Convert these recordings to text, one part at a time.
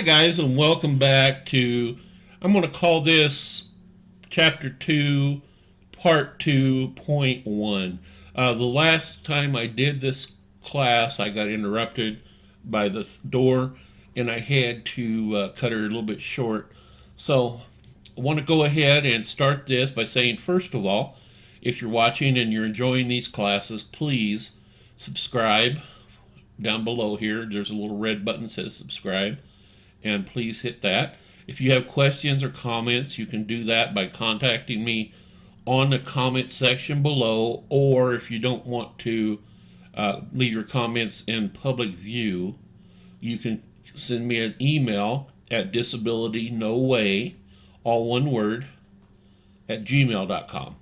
guys, and welcome back to, I'm going to call this Chapter 2, Part 2.1. The last time I did this class, I got interrupted by the door, and I had to cut it a little bit short. So I want to go ahead and start this by saying, first of all, if you're watching and you're enjoying these classes, please subscribe. Down below here, there's a little red button that says subscribe, and please hit that. If you have questions or comments, you can do that by contacting me on the comment section below, or if you don't want to leave your comments in public view, you can send me an email at disabilitynoway, all one word, at gmail.com.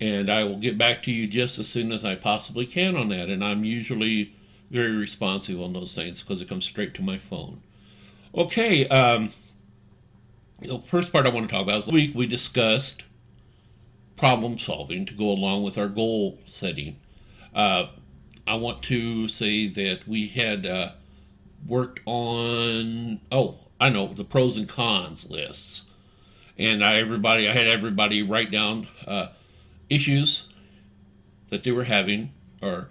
And I will get back to you just as soon as I possibly can on that. And I'm usually very responsive on those things because it comes straight to my phone. Okay, the first part I want to talk about is last week we discussed problem solving to go along with our goal setting. I want to say that we had worked on, the pros and cons lists. And I had everybody write down issues that they were having or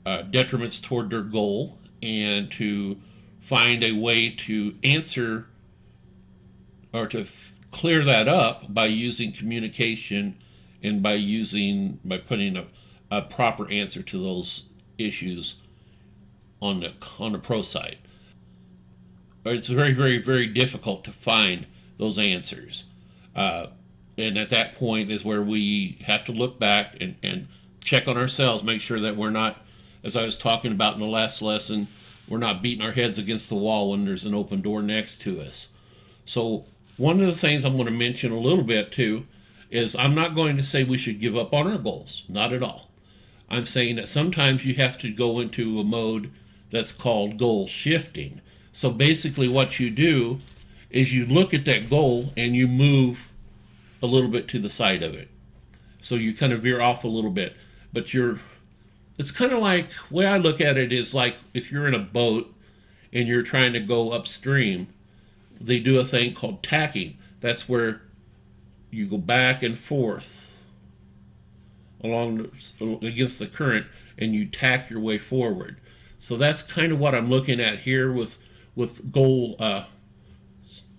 detriments toward their goal, and to find a way to answer or to clear that up by using communication and by putting a proper answer to those issues on the pro side. It's very, very, very difficult to find those answers. And at that point is where we have to look back and check on ourselves, make sure that we're not, as I was talking about in the last lesson, we're not beating our heads against the wall when there's an open door next to us. So one of the things I'm going to mention a little bit too is I'm not going to say we should give up on our goals. Not at all. I'm saying that sometimes you have to go into a mode that's called goal shifting. So basically what you do is you look at that goal and you move a little bit to the side of it. So you kind of veer off a little bit. But it's kind of like, the way I look at it is like if you're in a boat and you're trying to go upstream, they do a thing called tacking. That's where you go back and forth against the current and you tack your way forward. So that's kind of what I'm looking at here with goal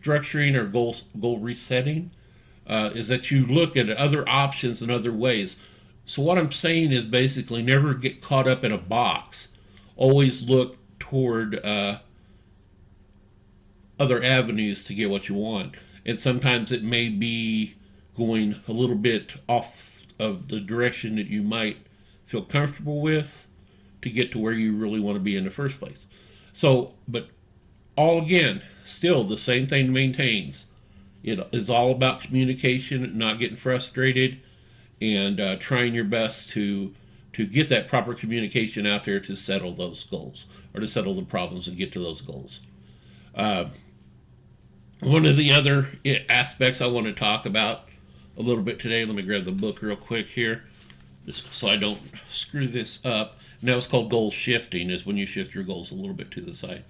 structuring or goal resetting, is that you look at other options and other ways. So what I'm saying is basically never get caught up in a box. Always look toward other avenues to get what you want. And sometimes it may be going a little bit off of the direction that you might feel comfortable with to get to where you really want to be in the first place. So, but all again, still the same thing maintains. It is all about communication, not getting frustrated, and trying your best to get that proper communication out there to settle those goals or to settle the problems and get to those goals. One of the other aspects I want to talk about a little bit today, let me grab the book real quick here just so I don't screw this up. And that was called goal shifting, is when you shift your goals a little bit to the side.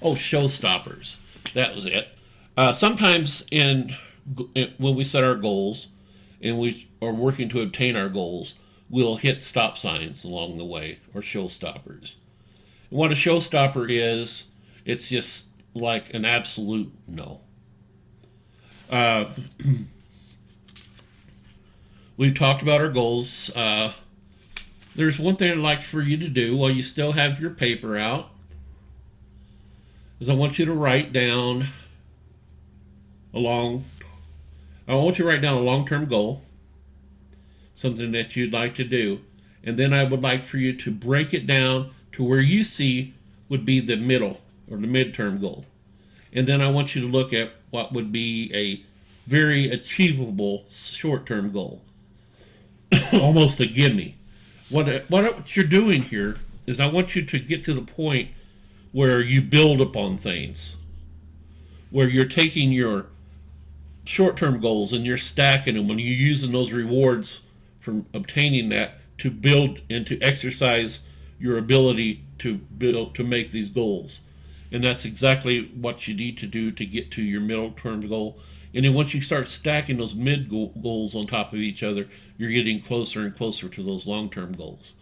Oh, showstoppers. That was it. Sometimes when we set our goals and we are working to obtain our goals, we'll hit stop signs along the way, or showstoppers. And what a showstopper is, it's just like an absolute no. We've talked about our goals. There's one thing I'd like for you to do while you still have your paper out, is I want you to write down a long-term goal, something that you'd like to do, and then I would like for you to break it down to where you see would be the middle or the midterm goal. And then I want you to look at what would be a very achievable short-term goal. Almost a gimme. What you're doing here is I want you to get to the point where you build upon things, where you're taking your short-term goals and you're stacking them, and you're using those rewards from obtaining that to build and to exercise your ability to make these goals. And that's exactly what you need to do to get to your middle term goal. And then once you start stacking those mid goals on top of each other, you're getting closer and closer to those long term goals.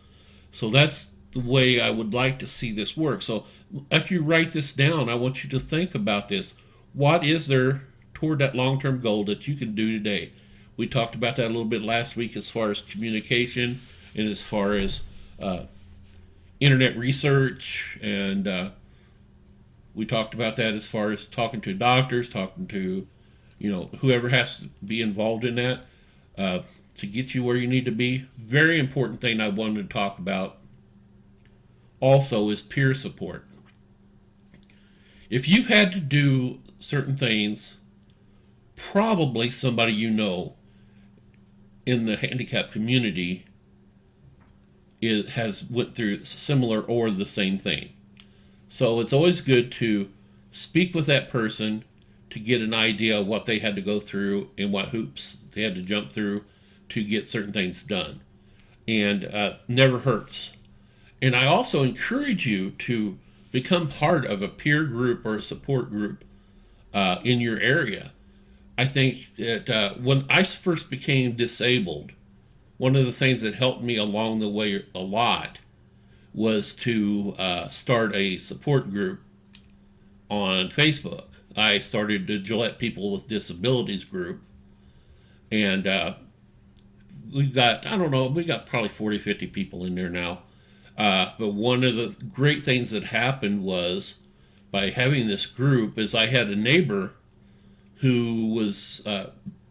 So that's the way I would like to see this work. So after you write this down, I want you to think about this. What is there toward that long term goal that you can do today? We talked about that a little bit last week as far as communication and as far as uh, internet research, and we talked about that as far as talking to doctors, talking to whoever has to be involved in that to get you where you need to be. Very important thing I wanted to talk about also is peer support. If you've had to do certain things, probably somebody you know in the handicap community has went through similar or the same thing. So it's always good to speak with that person to get an idea of what they had to go through and what hoops they had to jump through to get certain things done. And never hurts. And I also encourage you to become part of a peer group or a support group in your area. I think that when I first became disabled, one of the things that helped me along the way a lot was to start a support group on Facebook. I started the Gillette People with Disabilities group, and we've got, I don't know, we got probably 40, 50 people in there now. But one of the great things that happened was by having this group is I had a neighbor who was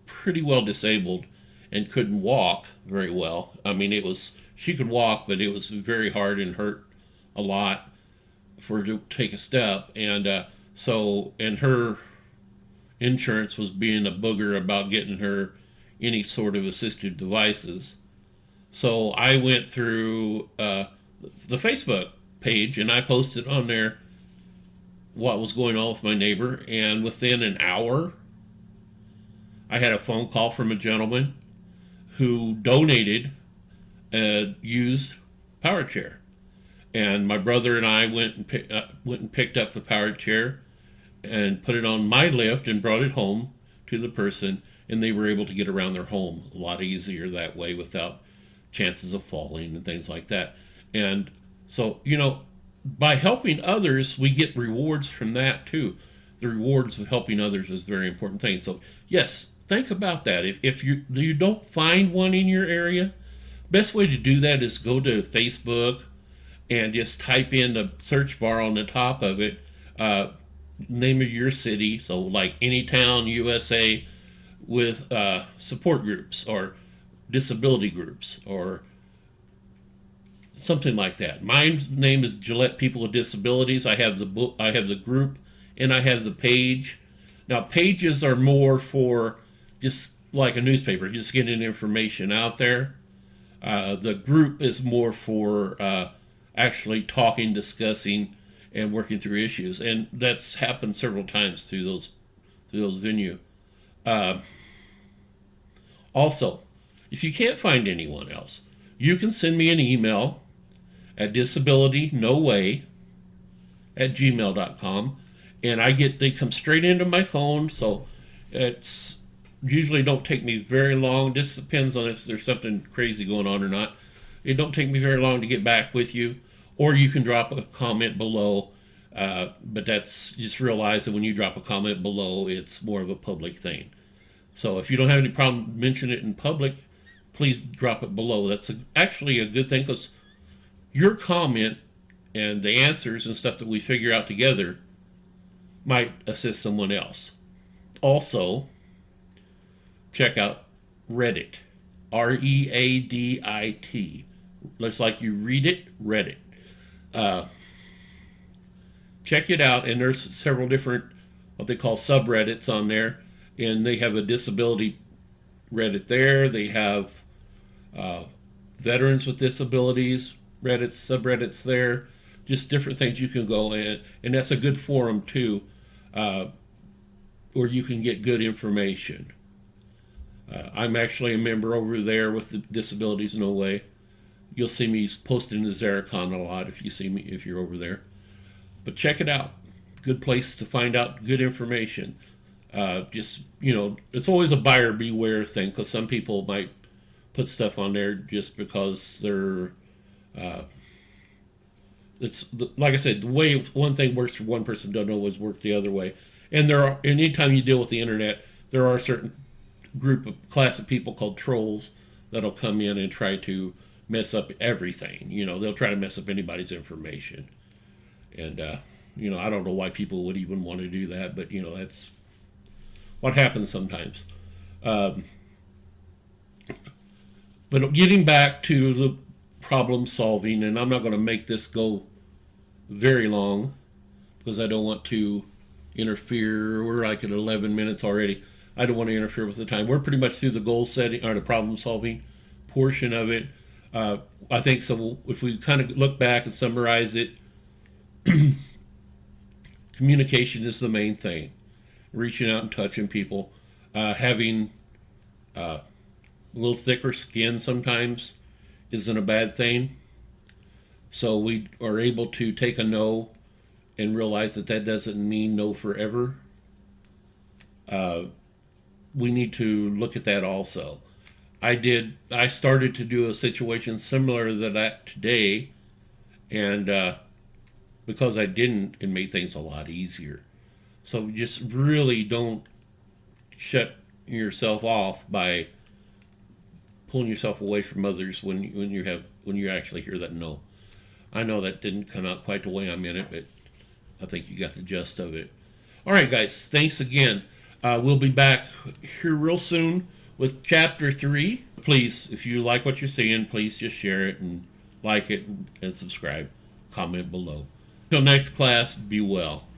pretty well disabled and couldn't walk very well. I mean, she could walk, but it was very hard and hurt a lot for her to take a step. And and her insurance was being a booger about getting her any sort of assistive devices. So I went through the Facebook page and I posted on there what was going on with my neighbor. And within an hour, I had a phone call from a gentleman who donated a used power chair. And my brother and I went and picked up the power chair and put it on my lift and brought it home to the person, and they were able to get around their home a lot easier that way without chances of falling and things like that. And so, by helping others, we get rewards from that too. The rewards of helping others is a very important thing. So, yes, think about that. If you don't find one in your area, best way to do that is go to Facebook and just type in the search bar on the top of it, name of your city, so like Anytown, USA, with support groups or disability groups or something like that. My name is Gillette People with Disabilities. I have the book, I have the group, and I have the page. Now, pages are more for just like a newspaper, just getting information out there. The group is more for actually talking, discussing, and working through issues, and that's happened several times through those venues. Also, if you can't find anyone else, you can send me an email at disabilitynoway@gmail.com, and they come straight into my phone, so it's usually don't take me very long. This depends on if there's something crazy going on or not. It don't take me very long to get back with you, or you can drop a comment below. But just realize that when you drop a comment below, it's more of a public thing. So if you don't have any problem mentioning it in public, please drop it below. That's actually a good thing, because your comment and the answers and stuff that we figure out together might assist someone else. Also, check out Reddit. Readit. Looks like you read it, Reddit. Check it out, and there's several different what they call subreddits on there, and they have a disability Reddit there. They have veterans with disabilities Reddit subreddits there. Just different things you can go in, and that's a good forum too, where you can get good information. I'm actually a member over there with the Disabilities No Way. You'll see me posting the Xericon a lot if you're over there. But check it out. good place to find out good information. Just, it's always a buyer beware thing, because some people might put stuff on there just because they're it's like I said, the way one thing works for one person doesn't always work the other way. And anytime you deal with the internet, there are a certain class of people called trolls that'll come in and try to mess up everything. They'll try to mess up anybody's information. And I don't know why people would even want to do that, but that's what happens sometimes. Um, but getting back to the problem solving, and I'm not going to make this go very long because I don't want to interfere. We're like at 11 minutes already. I don't want to interfere with the time. We're pretty much through the goal setting or the problem solving portion of it. I think so. If we kind of look back and summarize it, communication is the main thing. Reaching out and touching people, having a little thicker skin sometimes isn't a bad thing. So we are able to take a no and realize that that doesn't mean no forever. Uh, we need to look at that also. I started to do a situation similar to that today, and because I didn't, it made things a lot easier. So just really don't shut yourself off by pulling yourself away from others when you actually hear that no. I know that didn't come out quite the way I meant it, but I think you got the gist of it. All right, guys, thanks again. We'll be back here real soon with Chapter 3. Please, if you like what you're seeing, please just share it and like it and subscribe. Comment below. Till next class, be well.